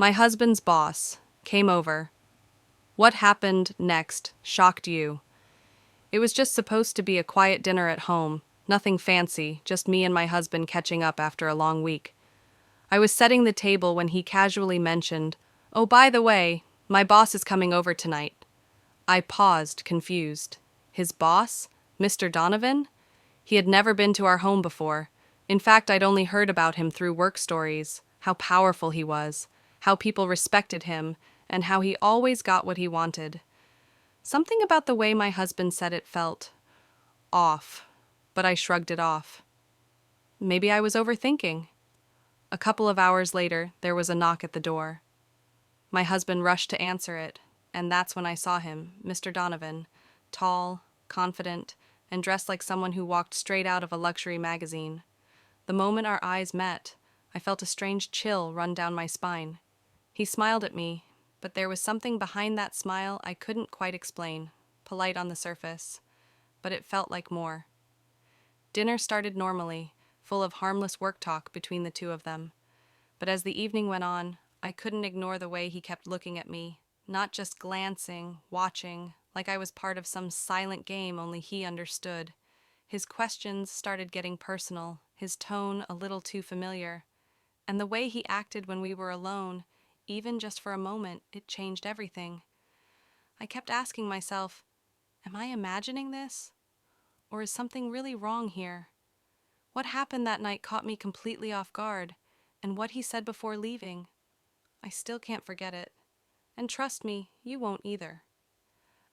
My husband's boss came over. What happened next shocked you. It was just supposed to be a quiet dinner at home, nothing fancy, just me and my husband catching up after a long week. I was setting the table when he casually mentioned, "Oh, by the way, my boss is coming over tonight." I paused, confused. His boss? Mr. Donovan? He had never been to our home before. In fact, I'd only heard about him through work stories, how powerful he was, how people respected him, and how he always got what he wanted. Something about the way my husband said it felt off, but I shrugged it off. Maybe I was overthinking. A couple of hours later, there was a knock at the door. My husband rushed to answer it, and that's when I saw him, Mr. Donovan, tall, confident, and dressed like someone who walked straight out of a luxury magazine. The moment our eyes met, I felt a strange chill run down my spine. He smiled at me, but there was something behind that smile I couldn't quite explain, polite on the surface, but it felt like more. Dinner started normally, full of harmless work talk between the two of them. But as the evening went on, I couldn't ignore the way he kept looking at me, not just glancing, watching, like I was part of some silent game only he understood. His questions started getting personal, his tone a little too familiar. And the way he acted when we were alone, even just for a moment, it changed everything. I kept asking myself, am I imagining this? Or is something really wrong here? What happened that night caught me completely off guard, and what he said before leaving, I still can't forget it. And trust me, you won't either.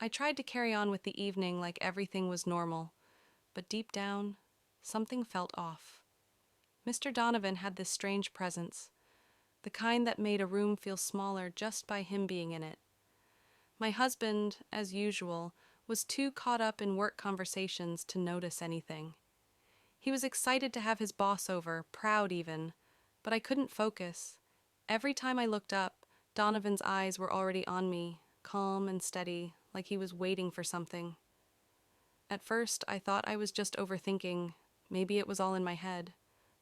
I tried to carry on with the evening like everything was normal, but deep down, something felt off. Mr. Donovan had this strange presence, the kind that made a room feel smaller just by him being in it. My husband, as usual, was too caught up in work conversations to notice anything. He was excited to have his boss over, proud even, but I couldn't focus. Every time I looked up, Donovan's eyes were already on me, calm and steady, like he was waiting for something. At first, I thought I was just overthinking. Maybe it was all in my head.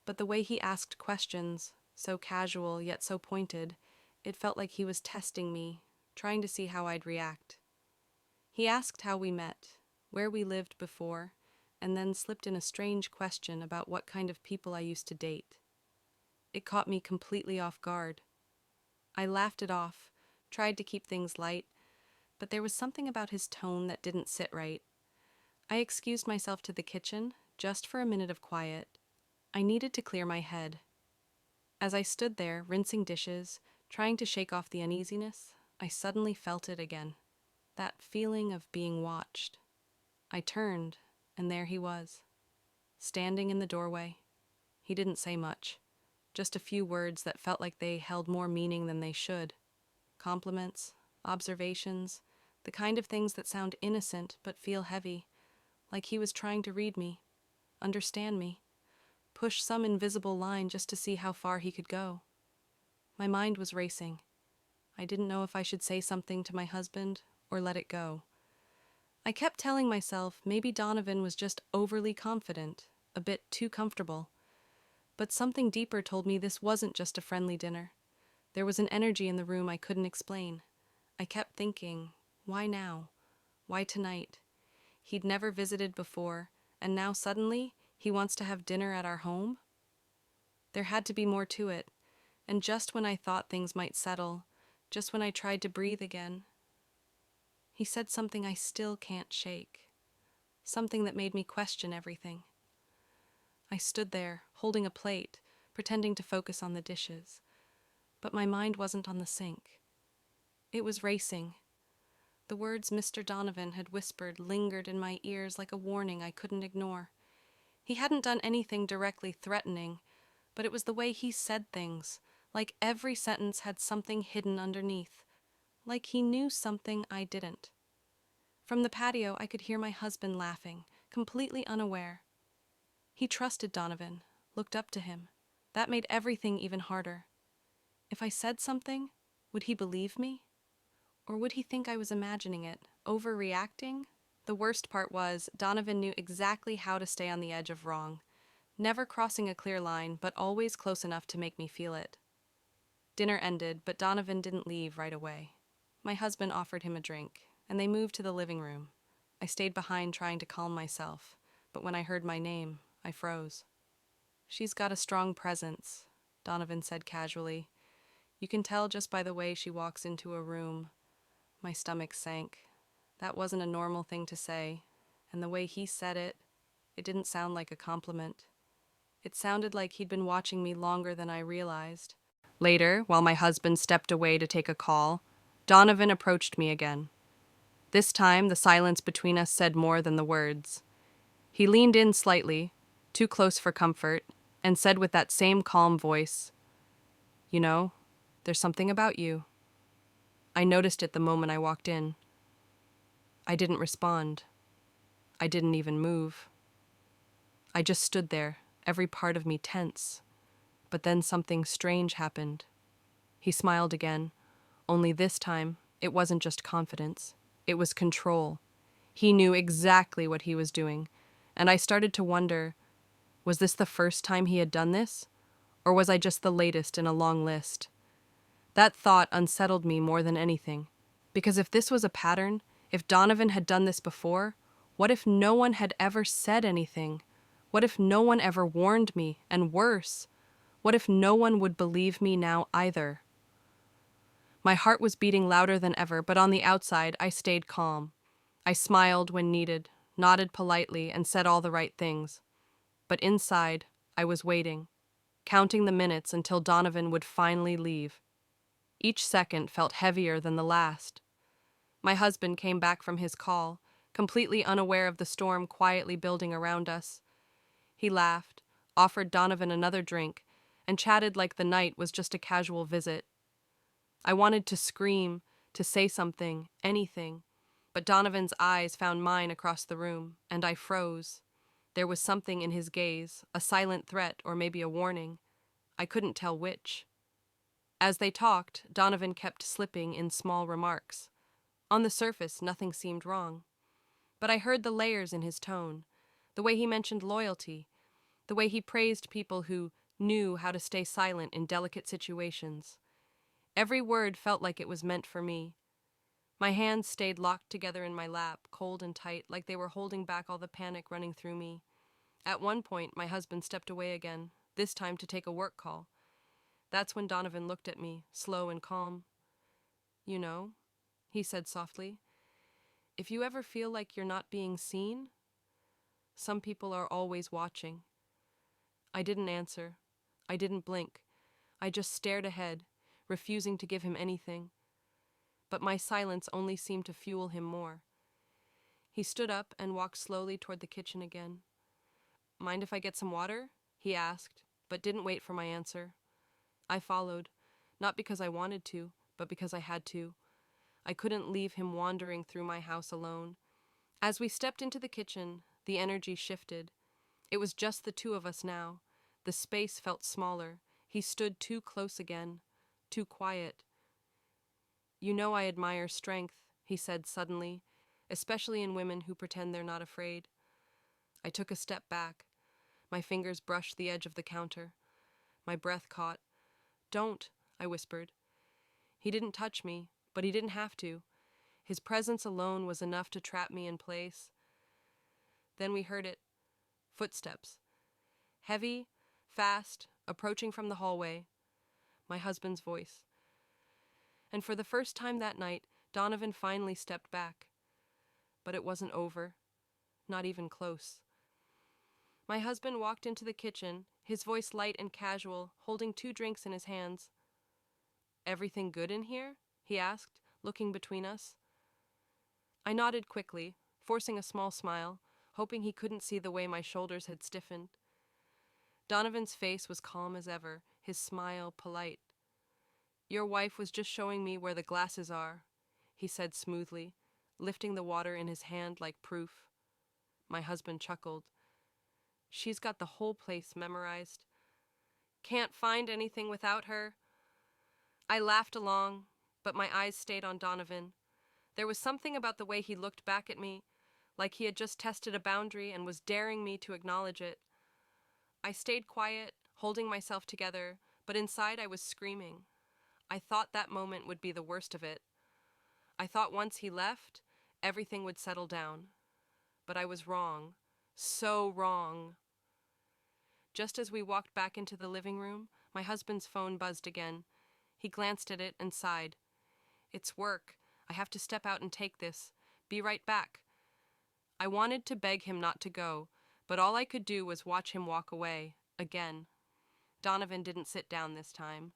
But the way he asked questions, so casual yet so pointed, it felt like he was testing me, trying to see how I'd react. He asked how we met, where we lived before, and then slipped in a strange question about what kind of people I used to date. It caught me completely off guard. I laughed it off, tried to keep things light, but there was something about his tone that didn't sit right. I excused myself to the kitchen, just for a minute of quiet. I needed to clear my head. As I stood there, rinsing dishes, trying to shake off the uneasiness, I suddenly felt it again. That feeling of being watched. I turned, and there he was, standing in the doorway. He didn't say much, just a few words that felt like they held more meaning than they should. Compliments, observations, the kind of things that sound innocent but feel heavy, like he was trying to read me, understand me, push some invisible line just to see how far he could go. My mind was racing. I didn't know if I should say something to my husband or let it go. I kept telling myself maybe Donovan was just overly confident, a bit too comfortable. But something deeper told me this wasn't just a friendly dinner. There was an energy in the room I couldn't explain. I kept thinking, why now? Why tonight? He'd never visited before, and now suddenly he wants to have dinner at our home? There had to be more to it, and just when I thought things might settle, just when I tried to breathe again, he said something I still can't shake, something that made me question everything. I stood there, holding a plate, pretending to focus on the dishes, but my mind wasn't on the sink. It was racing. The words Mr. Donovan had whispered lingered in my ears like a warning I couldn't ignore. He hadn't done anything directly threatening, but it was the way he said things, like every sentence had something hidden underneath, like he knew something I didn't. From the patio, I could hear my husband laughing, completely unaware. He trusted Donovan, looked up to him. That made everything even harder. If I said something, would he believe me? Or would he think I was imagining it, overreacting? The worst part was, Donovan knew exactly how to stay on the edge of wrong, never crossing a clear line, but always close enough to make me feel it. Dinner ended, but Donovan didn't leave right away. My husband offered him a drink, and they moved to the living room. I stayed behind trying to calm myself, but when I heard my name, I froze. "She's got a strong presence," Donovan said casually. "You can tell just by the way she walks into a room." My stomach sank. That wasn't a normal thing to say, and the way he said it, it didn't sound like a compliment. It sounded like he'd been watching me longer than I realized. Later, while my husband stepped away to take a call, Donovan approached me again. This time, the silence between us said more than the words. He leaned in slightly, too close for comfort, and said with that same calm voice, "You know, there's something about you." I noticed it the moment I walked in. I didn't respond. I didn't even move. I just stood there, every part of me tense. But then something strange happened. He smiled again, only this time it wasn't just confidence. It was control. He knew exactly what he was doing, and I started to wonder, was this the first time he had done this? Or was I just the latest in a long list? That thought unsettled me more than anything. Because if this was a pattern, if Donovan had done this before, what if no one had ever said anything? What if no one ever warned me? And worse, what if no one would believe me now either? My heart was beating louder than ever, but on the outside, I stayed calm. I smiled when needed, nodded politely, and said all the right things. But inside, I was waiting, counting the minutes until Donovan would finally leave. Each second felt heavier than the last. My husband came back from his call, completely unaware of the storm quietly building around us. He laughed, offered Donovan another drink, and chatted like the night was just a casual visit. I wanted to scream, to say something, anything, but Donovan's eyes found mine across the room, and I froze. There was something in his gaze, a silent threat or maybe a warning. I couldn't tell which. As they talked, Donovan kept slipping in small remarks. On the surface, nothing seemed wrong. But I heard the layers in his tone, the way he mentioned loyalty, the way he praised people who knew how to stay silent in delicate situations. Every word felt like it was meant for me. My hands stayed locked together in my lap, cold and tight, like they were holding back all the panic running through me. At one point, my husband stepped away again, this time to take a work call. That's when Donovan looked at me, slow and calm. "You know," he said softly, "if you ever feel like you're not being seen, some people are always watching." I didn't answer. I didn't blink. I just stared ahead, refusing to give him anything. But my silence only seemed to fuel him more. He stood up and walked slowly toward the kitchen again. "Mind if I get some water?" he asked, but didn't wait for my answer. I followed, not because I wanted to, but because I had to. I couldn't leave him wandering through my house alone. As we stepped into the kitchen, the energy shifted. It was just the two of us now. The space felt smaller. He stood too close again, too quiet. "You know I admire strength," he said suddenly, "especially in women who pretend they're not afraid." I took a step back. My fingers brushed the edge of the counter. My breath caught. "Don't," I whispered. He didn't touch me, but he didn't have to. His presence alone was enough to trap me in place. Then we heard it. Footsteps. Heavy, fast, approaching from the hallway. My husband's voice. And for the first time that night, Donovan finally stepped back. But it wasn't over. Not even close. My husband walked into the kitchen, his voice light and casual, holding 2 drinks in his hands. "Everything good in here?" he asked, looking between us. I nodded quickly, forcing a small smile, hoping he couldn't see the way my shoulders had stiffened. Donovan's face was calm as ever, his smile polite. "Your wife was just showing me where the glasses are," he said smoothly, lifting the water in his hand like proof. My husband chuckled. "She's got the whole place memorized. Can't find anything without her." I laughed along, but my eyes stayed on Donovan. There was something about the way he looked back at me, like he had just tested a boundary and was daring me to acknowledge it. I stayed quiet, holding myself together, but inside I was screaming. I thought that moment would be the worst of it. I thought once he left, everything would settle down. But I was wrong. So wrong. Just as we walked back into the living room, my husband's phone buzzed again. He glanced at it and sighed. It's work. I have to step out and take this. Be right back. I wanted to beg him not to go, but all I could do was watch him walk away, again. Donovan didn't sit down this time.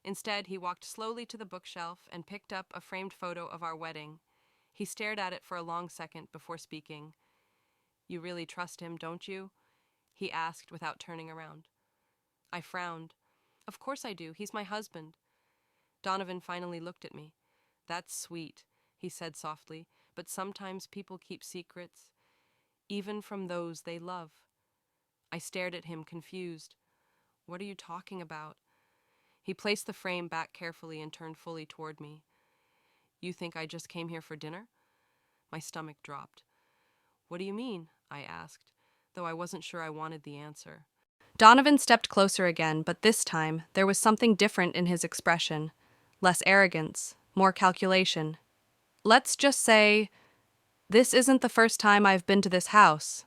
Instead, he walked slowly to the bookshelf and picked up a framed photo of our wedding. He stared at it for a long second before speaking. You really trust him, don't you? He asked without turning around. I frowned. Of course I do. He's my husband. Donovan finally looked at me. That's sweet, he said softly, but sometimes people keep secrets, even from those they love. I stared at him, confused. What are you talking about? He placed the frame back carefully and turned fully toward me. You think I just came here for dinner? My stomach dropped. What do you mean? I asked, though I wasn't sure I wanted the answer. Donovan stepped closer again, but this time there was something different in his expression. Less arrogance, more calculation. Let's just say, this isn't the first time I've been to this house.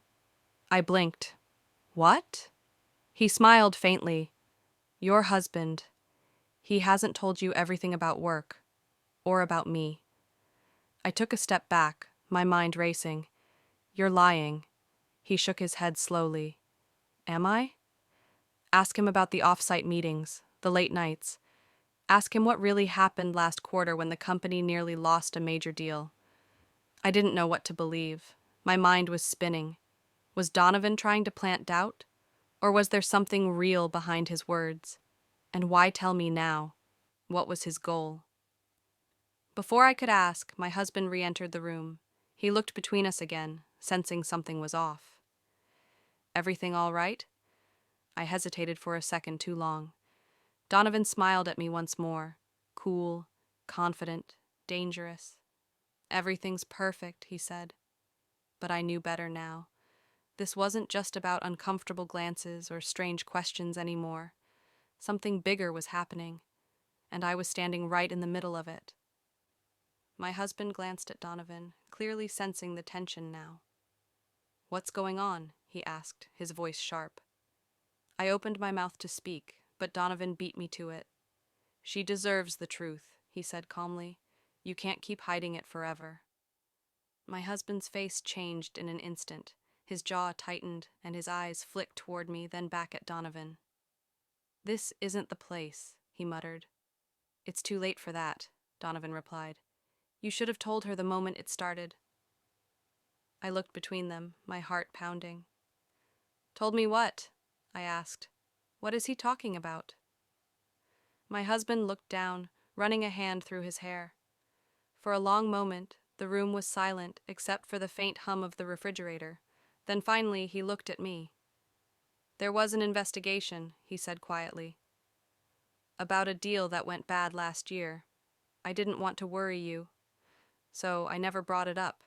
I blinked. What? He smiled faintly. Your husband. He hasn't told you everything about work. Or about me. I took a step back, my mind racing. You're lying. He shook his head slowly. Am I? Ask him about the off-site meetings, the late nights. Ask him what really happened last quarter when the company nearly lost a major deal. I didn't know what to believe. My mind was spinning. Was Donovan trying to plant doubt? Or was there something real behind his words? And why tell me now? What was his goal? Before I could ask, my husband re-entered the room. He looked between us again, sensing something was off. Everything all right? I hesitated for a second too long. Donovan smiled at me once more. Cool, confident, dangerous. Everything's perfect, he said. But I knew better now. This wasn't just about uncomfortable glances or strange questions anymore. Something bigger was happening, and I was standing right in the middle of it. My husband glanced at Donovan, clearly sensing the tension now. What's going on? He asked, his voice sharp. I opened my mouth to speak, but Donovan beat me to it. She deserves the truth, he said calmly. You can't keep hiding it forever. My husband's face changed in an instant. His jaw tightened, and his eyes flicked toward me, then back at Donovan. This isn't the place, he muttered. It's too late for that, Donovan replied. You should have told her the moment it started. I looked between them, my heart pounding. Told me what? I asked. What is he talking about? My husband looked down, running a hand through his hair. For a long moment, the room was silent except for the faint hum of the refrigerator. Then finally he looked at me. There was an investigation, he said quietly. About a deal that went bad last year. I didn't want to worry you, so I never brought it up.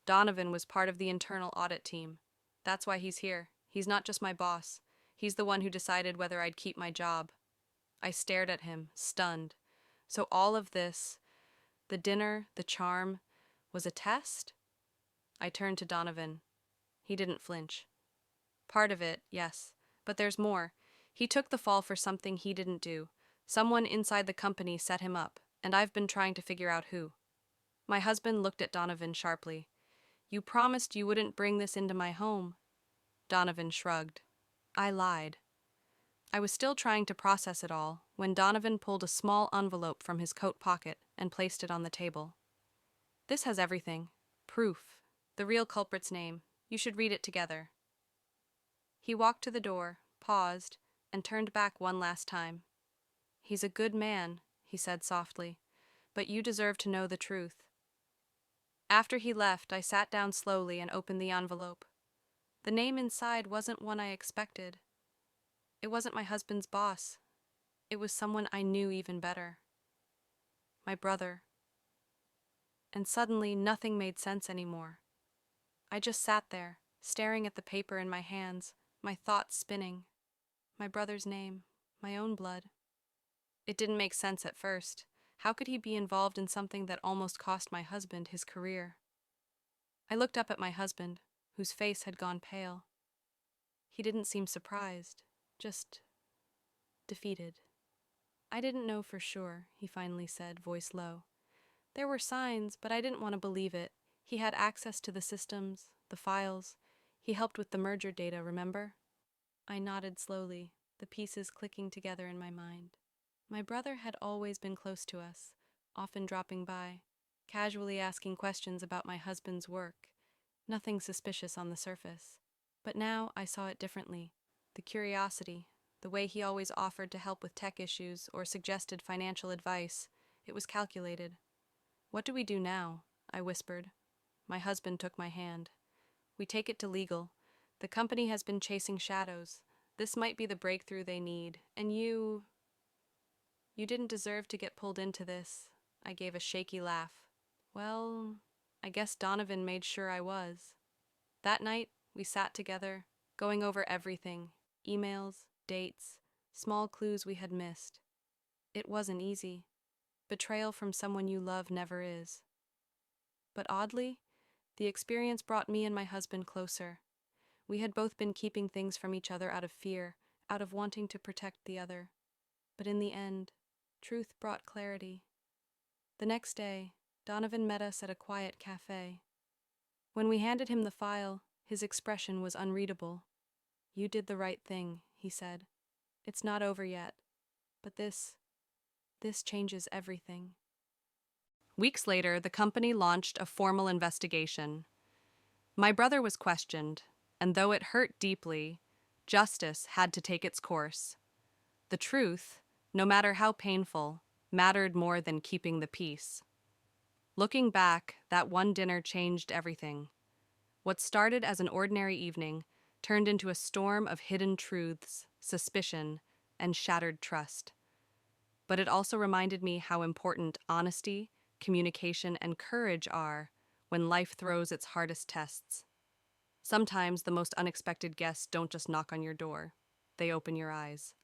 Donovan was part of the internal audit team. That's why he's here. He's not just my boss. He's the one who decided whether I'd keep my job. I stared at him, stunned. So all of this, the dinner, the charm, was a test? I turned to Donovan. He didn't flinch. Part of it, yes. But there's more. He took the fall for something he didn't do. Someone inside the company set him up, and I've been trying to figure out who. My husband looked at Donovan sharply. You promised you wouldn't bring this into my home. Donovan shrugged. I lied. I was still trying to process it all when Donovan pulled a small envelope from his coat pocket and placed it on the table. This has everything. Proof. The real culprit's name. You should read it together. He walked to the door, paused, and turned back one last time. He's a good man, he said softly, but you deserve to know the truth. After he left, I sat down slowly and opened the envelope. The name inside wasn't one I expected. It wasn't my husband's boss. It was someone I knew even better. My brother. And suddenly, nothing made sense anymore. I just sat there, staring at the paper in my hands, my thoughts spinning. My brother's name, my own blood. It didn't make sense at first. How could he be involved in something that almost cost my husband his career? I looked up at my husband, whose face had gone pale. He didn't seem surprised, just defeated. I didn't know for sure, he finally said, voice low. There were signs, but I didn't want to believe it. He had access to the systems, the files. He helped with the merger data, remember? I nodded slowly, the pieces clicking together in my mind. My brother had always been close to us, often dropping by, casually asking questions about my husband's work. Nothing suspicious on the surface. But now I saw it differently. The curiosity, the way he always offered to help with tech issues or suggested financial advice, it was calculated. What do we do now? I whispered. My husband took my hand. We take it to legal. The company has been chasing shadows. This might be the breakthrough they need, and you didn't deserve to get pulled into this. I gave a shaky laugh. Well, I guess Donovan made sure I was. That night, we sat together, going over everything, emails, dates, small clues we had missed. It wasn't easy. Betrayal from someone you love never is. But oddly, the experience brought me and my husband closer. We had both been keeping things from each other out of fear, out of wanting to protect the other. But in the end, truth brought clarity. The next day, Donovan met us at a quiet cafe. When we handed him the file, his expression was unreadable. You did the right thing, he said. It's not over yet, but this changes everything. Weeks later, the company launched a formal investigation. My brother was questioned, and though it hurt deeply, justice had to take its course. The truth, no matter how painful, mattered more than keeping the peace. Looking back, that one dinner changed everything. What started as an ordinary evening turned into a storm of hidden truths, suspicion, and shattered trust. But it also reminded me how important honesty, communication, and courage are when life throws its hardest tests. Sometimes the most unexpected guests don't just knock on your door, they open your eyes.